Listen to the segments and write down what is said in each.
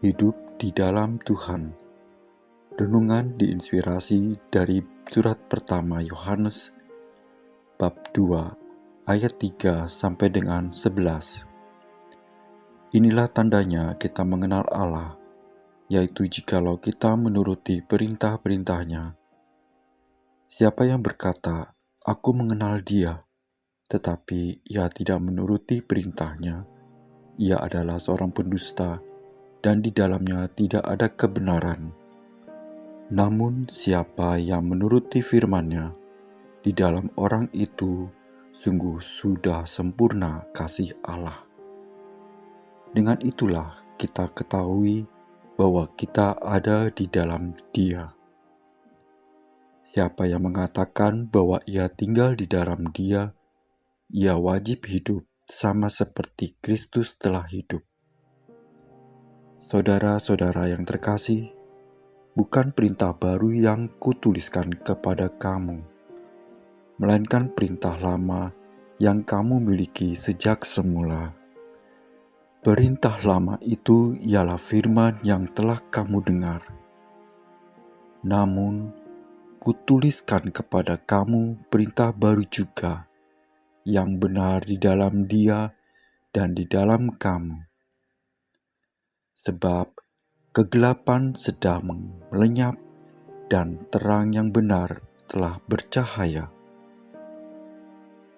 Hidup di dalam Tuhan. Renungan diinspirasi dari surat pertama Yohanes bab 2 ayat 3 sampai dengan 11. Inilah tandanya kita mengenal Allah, yaitu jikalau kita menuruti perintah-perintahnya. Siapa yang berkata, "Aku mengenal Dia," tetapi ia tidak menuruti perintahnya, ia adalah seorang pendusta, dan di dalamnya tidak ada kebenaran. Namun siapa yang menuruti firman-Nya, di dalam orang itu sungguh sudah sempurna kasih Allah. Dengan itulah kita ketahui bahwa kita ada di dalam Dia. Siapa yang mengatakan bahwa ia tinggal di dalam Dia, ia wajib hidup sama seperti Kristus telah hidup. Saudara-saudara yang terkasih, bukan perintah baru yang kutuliskan kepada kamu, melainkan perintah lama yang kamu miliki sejak semula. Perintah lama itu ialah firman yang telah kamu dengar. Namun, kutuliskan kepada kamu perintah baru juga, yang benar di dalam Dia dan di dalam kamu. Sebab kegelapan sedang melenyap dan terang yang benar telah bercahaya.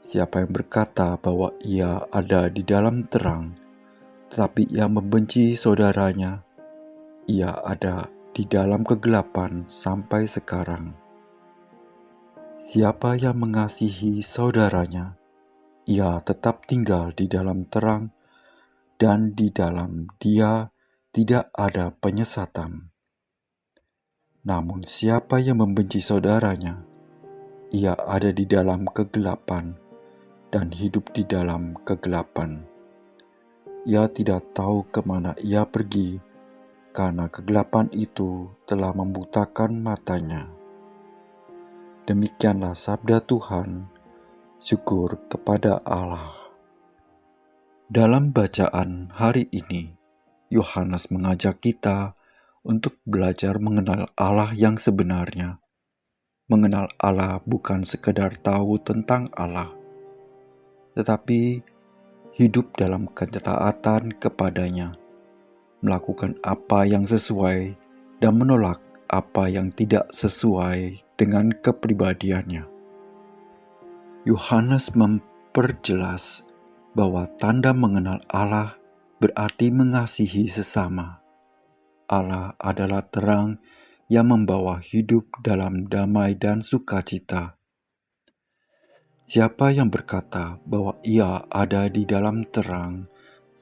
Siapa yang berkata bahwa ia ada di dalam terang, tetapi ia membenci saudaranya, ia ada di dalam kegelapan sampai sekarang. Siapa yang mengasihi saudaranya, ia tetap tinggal di dalam terang, dan di dalam Dia tidak ada penyesatan. Namun siapa yang membenci saudaranya, ia ada di dalam kegelapan dan hidup di dalam kegelapan. Ia tidak tahu kemana ia pergi, karena kegelapan itu telah membutakan matanya. Demikianlah sabda Tuhan. Syukur kepada Allah. Dalam bacaan hari ini, Yohanes mengajak kita untuk belajar mengenal Allah yang sebenarnya. Mengenal Allah bukan sekedar tahu tentang Allah, tetapi hidup dalam ketaatan kepadanya, melakukan apa yang sesuai dan menolak apa yang tidak sesuai dengan kepribadiannya. Yohanes memperjelas bahwa tanda mengenal Allah berarti mengasihi sesama. Allah adalah terang yang membawa hidup dalam damai dan sukacita. Siapa yang berkata bahwa ia ada di dalam terang,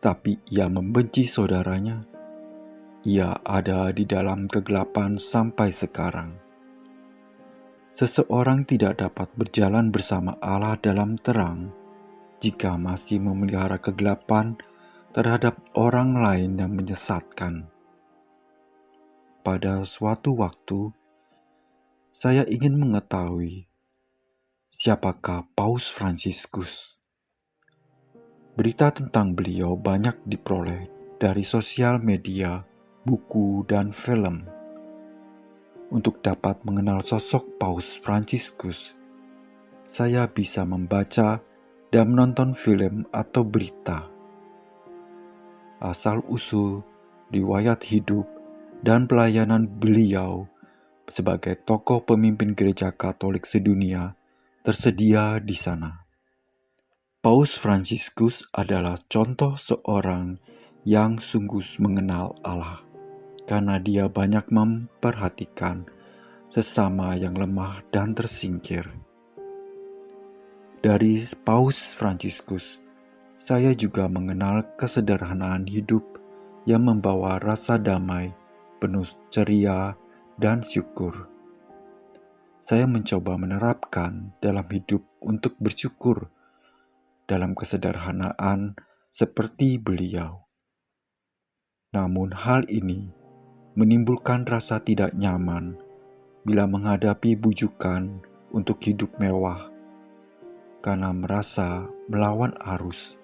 tapi ia membenci saudaranya, ia ada di dalam kegelapan sampai sekarang. Seseorang tidak dapat berjalan bersama Allah dalam terang jika masih memelihara kegelapan terhadap orang lain yang menyesatkan. Pada suatu waktu, saya ingin mengetahui siapakah Paus Fransiskus. Berita tentang beliau banyak diperoleh dari sosial media, buku, dan film. Untuk dapat mengenal sosok Paus Fransiskus, saya bisa membaca dan menonton film atau berita. Asal-usul, riwayat hidup, dan pelayanan beliau sebagai tokoh pemimpin gereja Katolik sedunia tersedia di sana. Paus Fransiskus adalah contoh seorang yang sungguh mengenal Allah, karena dia banyak memperhatikan sesama yang lemah dan tersingkir. Dari Paus Fransiskus, saya juga mengenal kesederhanaan hidup yang membawa rasa damai, penuh ceria, dan syukur. Saya mencoba menerapkan dalam hidup untuk bersyukur dalam kesederhanaan seperti beliau. Namun hal ini menimbulkan rasa tidak nyaman bila menghadapi bujukan untuk hidup mewah, karena merasa melawan arus.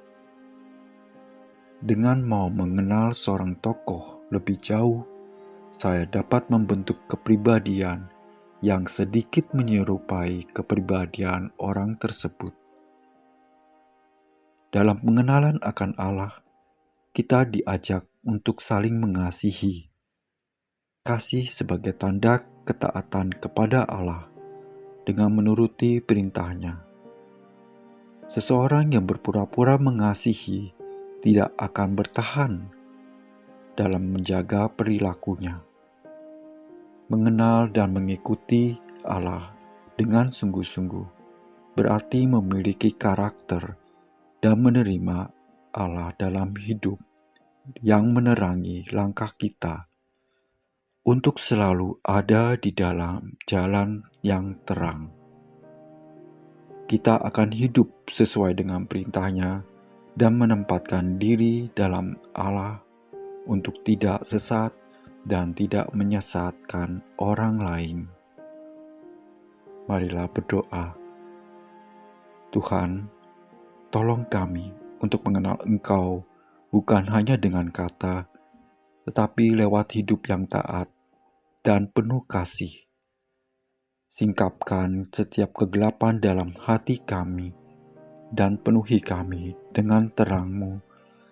Dengan mau mengenal seorang tokoh, lebih jauh, saya dapat membentuk kepribadian yang sedikit menyerupai kepribadian orang tersebut. Dalam pengenalan akan Allah, kita diajak untuk saling mengasihi. Kasih sebagai tanda ketaatan kepada Allah dengan menuruti perintahnya. Seseorang yang berpura-pura mengasihi tidak akan bertahan dalam menjaga perilakunya. Mengenal dan mengikuti Allah dengan sungguh-sungguh berarti memiliki karakter dan menerima Allah dalam hidup yang menerangi langkah kita untuk selalu ada di dalam jalan yang terang. Kita akan hidup sesuai dengan perintahnya dan menempatkan diri dalam Allah untuk tidak sesat dan tidak menyesatkan orang lain. Marilah berdoa. Tuhan, tolong kami untuk mengenal Engkau bukan hanya dengan kata, tetapi lewat hidup yang taat dan penuh kasih. Singkapkan setiap kegelapan dalam hati kami dan penuhi kami dengan terang-Mu,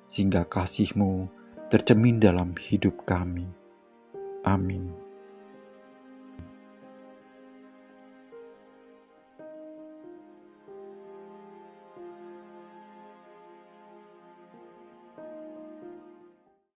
sehingga kasih-Mu tercermin dalam hidup kami. Amin.